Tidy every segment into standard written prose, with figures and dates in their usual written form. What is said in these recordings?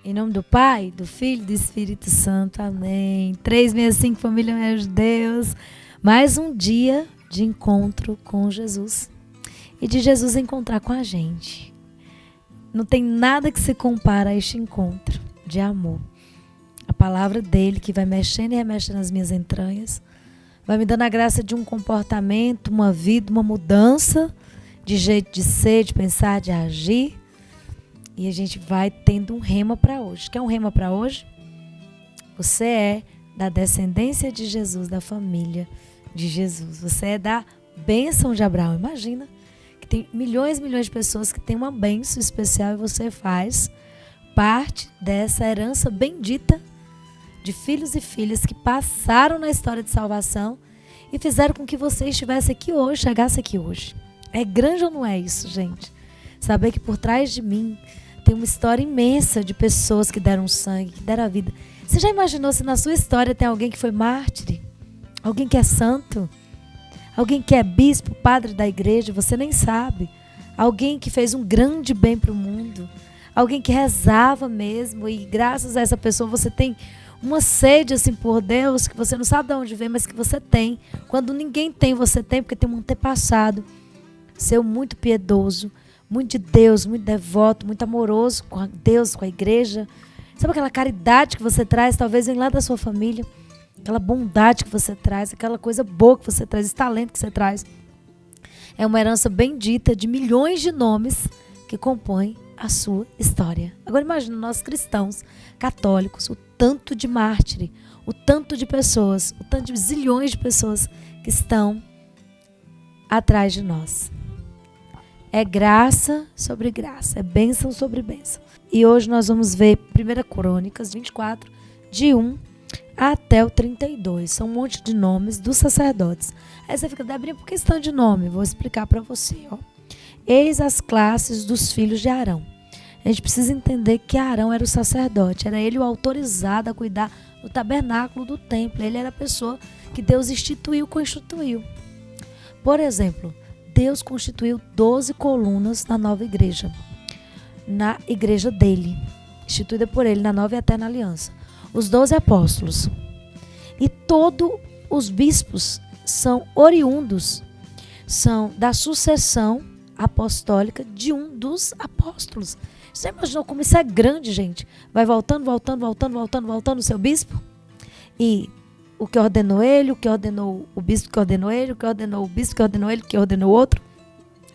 Em nome do Pai, do Filho e do Espírito Santo. Amém. 365, família Meus de Deus. Mais um dia de encontro com Jesus. E de Jesus encontrar com a gente. Não tem nada que se compara a este encontro de amor. A palavra dele que vai mexendo e remexendo nas minhas entranhas. Vai me dando a graça de um comportamento, uma vida, uma mudança de jeito de ser, de pensar, de agir. E a gente vai tendo um rema para hoje. Quer um rema para hoje? Você é da descendência de Jesus, da família de Jesus. Você é da bênção de Abraão. Imagina que tem milhões e milhões de pessoas que têm uma bênção especial e você faz parte dessa herança bendita de filhos e filhas que passaram na história de salvação e fizeram com que você estivesse aqui hoje, chegasse aqui hoje. É grande ou não é isso, gente? Saber que por trás de mim tem uma história imensa de pessoas que deram sangue, que deram a vida. Você já imaginou se na sua história tem alguém que foi mártir? Alguém que é santo? Alguém que é bispo, padre da igreja, você nem sabe. Alguém que fez um grande bem para o mundo. Alguém que rezava mesmo e graças a essa pessoa você tem uma sede assim por Deus que você não sabe de onde vem, mas que você tem. Quando ninguém tem, você tem, porque tem um antepassado seu muito piedoso, muito de Deus, muito devoto, muito amoroso com Deus, com a igreja. Sabe aquela caridade que você traz, talvez vem lá da sua família, aquela bondade que você traz, aquela coisa boa que você traz, esse talento que você traz. É uma herança bendita de milhões de nomes que compõem a sua história. Agora imagina nós cristãos, católicos, o tanto de mártire, o tanto de pessoas, o tanto de zilhões de pessoas que estão atrás de nós. É graça sobre graça, é bênção sobre bênção. E hoje nós vamos ver 1 Crônicas 24, de 1 até o 32. São um monte de nomes dos sacerdotes. Aí você fica, Debrinha, por que questão de nome? Vou explicar para você. Ó. Eis as classes dos filhos de Arão. A gente precisa entender que Arão era o sacerdote. Era ele o autorizado a cuidar do tabernáculo do templo. Ele era a pessoa que Deus constituiu. Por exemplo, Deus constituiu 12 colunas na nova igreja. Na igreja dele. Instituída por ele na nova e eterna aliança. Os 12 apóstolos. E todos os bispos são oriundos. São da sucessão apostólica de um dos apóstolos. Você imaginou como isso é grande, gente? Vai voltando o seu bispo. E o que ordenou ele, o que ordenou o bispo que ordenou ele, o que ordenou o bispo que ordenou ele, o que ordenou o outro.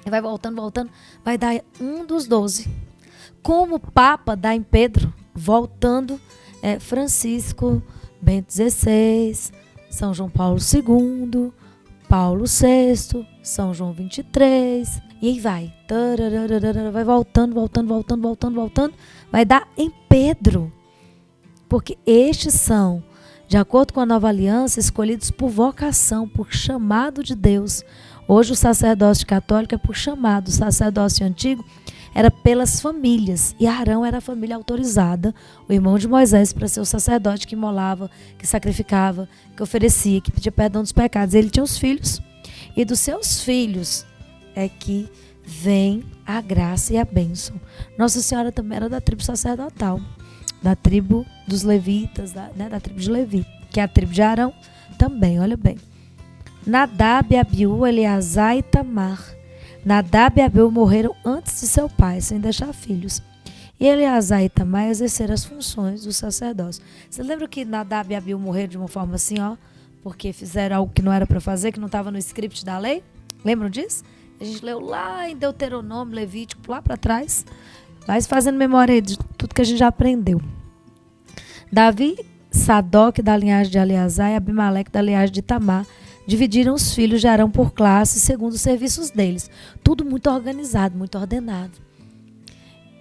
E vai voltando, vai dar um dos 12. Como o Papa dá em Pedro, voltando, Francisco, Bento XVI, São João Paulo II, Paulo VI, São João 23, e aí vai. Vai voltando, vai dar em Pedro. Porque estes são, de acordo com a nova aliança, escolhidos por vocação, por chamado de Deus. Hoje o sacerdócio católico é por chamado, o sacerdócio antigo era pelas famílias. E Arão era a família autorizada, o irmão de Moisés, para ser o sacerdote que imolava, que sacrificava, que oferecia, que pedia perdão dos pecados. Ele tinha os filhos, e dos seus filhos é que vem a graça e a bênção. Nossa Senhora também era da tribo sacerdotal, da tribo dos levitas, da tribo de Levi, que é a tribo de Arão também, olha bem. Nadab, Abiú, Eleazar e Tamar. Nadab e Abiú morreram antes de seu pai, sem deixar filhos. E Eleazar e Tamar exerceram as funções do sacerdócio. Você lembra que Nadab e Abiú morreram de uma forma assim, ó? Porque fizeram algo que não era para fazer, que não estava no script da lei? Lembram disso? A gente leu lá em Deuteronômio, Levítico, lá para trás. Vai fazendo memória de tudo que a gente já aprendeu. Davi, Sadoc da linhagem de Eleazar e Abimeleque da linhagem de Tamar dividiram os filhos de Arão por classes segundo os serviços deles. Tudo muito organizado, muito ordenado.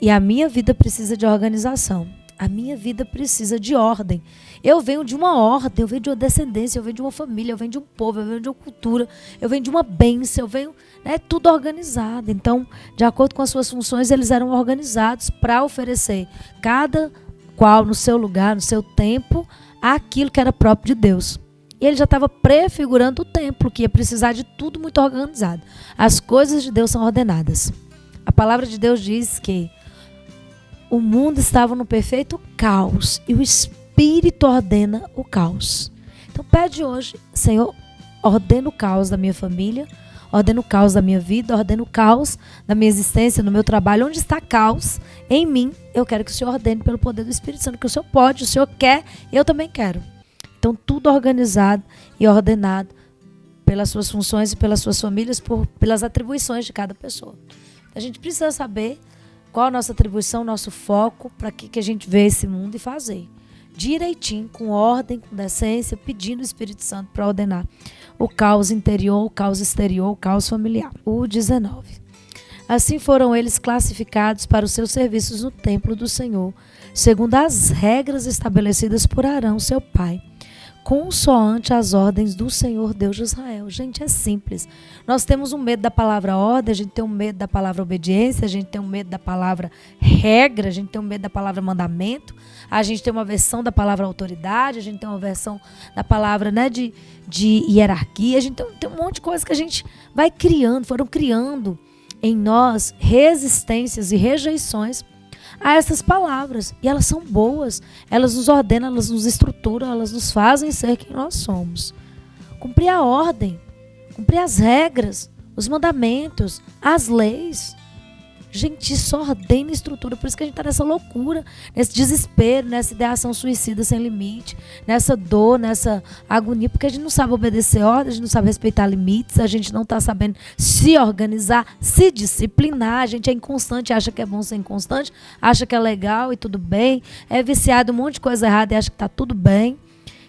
E a minha vida precisa de organização. A minha vida precisa de ordem. Eu venho de uma ordem, eu venho de uma descendência, eu venho de uma família, eu venho de um povo, eu venho de uma cultura, eu venho de uma bênção, eu venho, tudo organizado. Então, de acordo com as suas funções, eles eram organizados para oferecer, cada qual no seu lugar, no seu tempo, aquilo que era próprio de Deus. E ele já estava prefigurando o templo, que ia precisar de tudo muito organizado. As coisas de Deus são ordenadas. A palavra de Deus diz que o mundo estava no perfeito caos e o Espírito ordena o caos. Então pede hoje, Senhor, ordena o caos da minha família, ordena o caos da minha vida, ordena o caos da minha existência, no meu trabalho. Onde está caos em mim, eu quero que o Senhor ordene pelo poder do Espírito Santo, que o Senhor pode, o Senhor quer, eu também quero. Então tudo organizado e ordenado pelas suas funções e pelas suas famílias, pelas atribuições de cada pessoa. A gente precisa saber qual a nossa atribuição, nosso foco, para que a gente vê esse mundo e fazer direitinho, com ordem, com decência, pedindo o Espírito Santo para ordenar o caos interior, o caos exterior, o caos familiar. O 19. Assim foram eles classificados para os seus serviços no templo do Senhor, segundo as regras estabelecidas por Arão, seu pai, consoante as ordens do Senhor Deus de Israel. Gente, é simples. Nós temos um medo da palavra ordem, a gente tem um medo da palavra obediência, a gente tem um medo da palavra regra, a gente tem um medo da palavra mandamento, a gente tem uma versão da palavra autoridade, a gente tem uma versão da palavra, né, de hierarquia, a gente tem um monte de coisa que a gente vai criando, foram criando em nós resistências e rejeições a essas palavras. E elas são boas, elas nos ordenam, elas nos estruturam, elas nos fazem ser quem nós somos. Cumprir a ordem, cumprir as regras, os mandamentos, as leis. Gente, isso ordena e estrutura. Por isso que a gente está nessa loucura, nesse desespero, nessa ideação suicida sem limite, nessa dor, nessa agonia, porque a gente não sabe obedecer ordens, a gente não sabe respeitar limites, a gente não está sabendo se organizar, se disciplinar, a gente é inconstante, acha que é bom ser inconstante, acha que é legal e tudo bem, é viciado em um monte de coisa errada e acha que está tudo bem.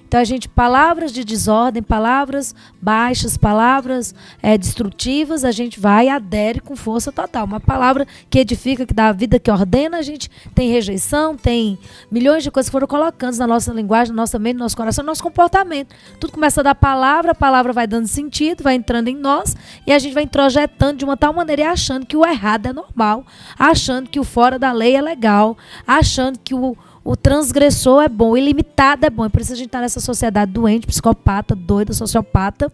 Então a gente, palavras de desordem, palavras baixas, palavras destrutivas, a gente vai e adere com força total. Uma palavra que edifica, que dá a vida, que ordena, a gente tem rejeição, tem milhões de coisas que foram colocando na nossa linguagem, na nossa mente, no nosso coração, no nosso comportamento. Tudo começa da palavra, a palavra vai dando sentido, vai entrando em nós e a gente vai introjetando de uma tal maneira e achando que o errado é normal, achando que o fora da lei é legal, achando que o transgressor é bom, o ilimitado é bom. É por isso a gente está nessa sociedade doente, psicopata, doida, sociopata,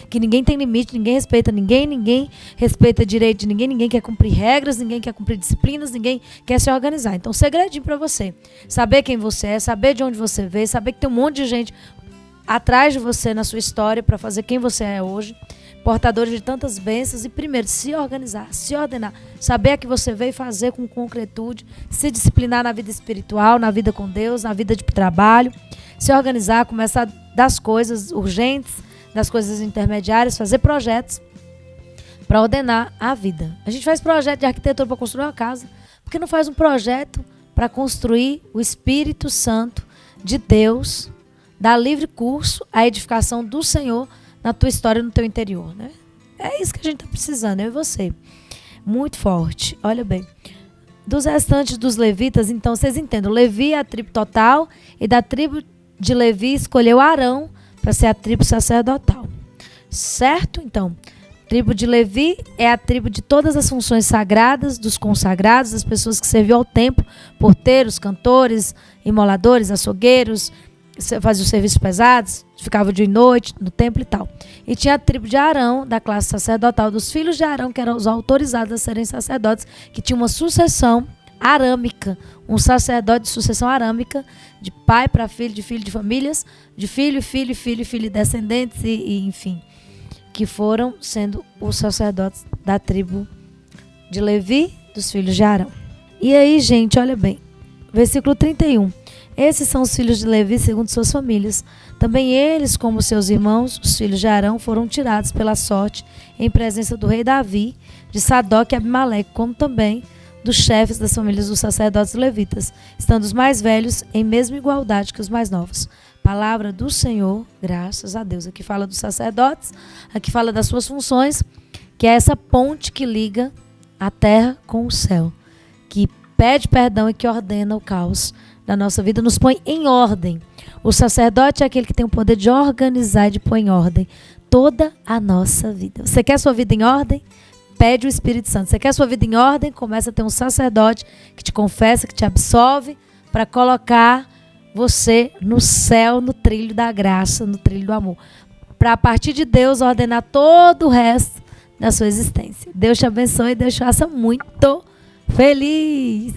que ninguém tem limite, ninguém respeita ninguém respeita direito de ninguém quer cumprir regras, ninguém quer cumprir disciplinas, ninguém quer se organizar. Então, segredinho para você, saber quem você é, saber de onde você veio, saber que tem um monte de gente atrás de você na sua história para fazer quem você é hoje, portadores de tantas bênçãos, e primeiro, se organizar, se ordenar, saber a que você veio fazer com concretude, se disciplinar na vida espiritual, na vida com Deus, na vida de trabalho, se organizar, começar das coisas urgentes, das coisas intermediárias, fazer projetos para ordenar a vida. A gente faz projeto de arquitetura para construir uma casa, porque não faz um projeto para construir o Espírito Santo de Deus, dar livre curso à edificação do Senhor na tua história, no teu interior, né? É isso que a gente está precisando, eu e você. Muito forte. Olha bem. Dos restantes dos levitas, então, vocês entendem. Levi é a tribo total e da tribo de Levi escolheu Arão para ser a tribo sacerdotal. Certo? Então, tribo de Levi é a tribo de todas as funções sagradas, dos consagrados, das pessoas que serviam ao templo, porteiros, cantores, imoladores, açougueiros, fazia os serviços pesados, ficava dia e noite no templo e tal. E tinha a tribo de Arão, da classe sacerdotal, dos filhos de Arão, que eram os autorizados a serem sacerdotes, que tinha uma sucessão arâmica, um sacerdote de sucessão arâmica, de pai para filho de famílias, de filho, descendentes e enfim, que foram sendo os sacerdotes da tribo de Levi, dos filhos de Arão. E aí, gente, olha bem, versículo 31. Esses são os filhos de Levi segundo suas famílias. Também eles, como seus irmãos, os filhos de Arão, foram tirados pela sorte em presença do rei Davi, de Sadoc e Abimeleque, como também dos chefes das famílias dos sacerdotes levitas, estando os mais velhos em mesma igualdade que os mais novos. Palavra do Senhor, graças a Deus. Aqui fala dos sacerdotes, aqui fala das suas funções, que é essa ponte que liga a terra com o céu, que pede perdão e que ordena o caos da nossa vida, nos põe em ordem. O sacerdote é aquele que tem o poder de organizar e de pôr em ordem toda a nossa vida. Você quer sua vida em ordem? Pede o Espírito Santo. Você quer sua vida em ordem? Começa a ter um sacerdote que te confessa, que te absolve, para colocar você no céu, no trilho da graça, no trilho do amor. Para, a partir de Deus, ordenar todo o resto da sua existência. Deus te abençoe e Deus te faça muito feliz.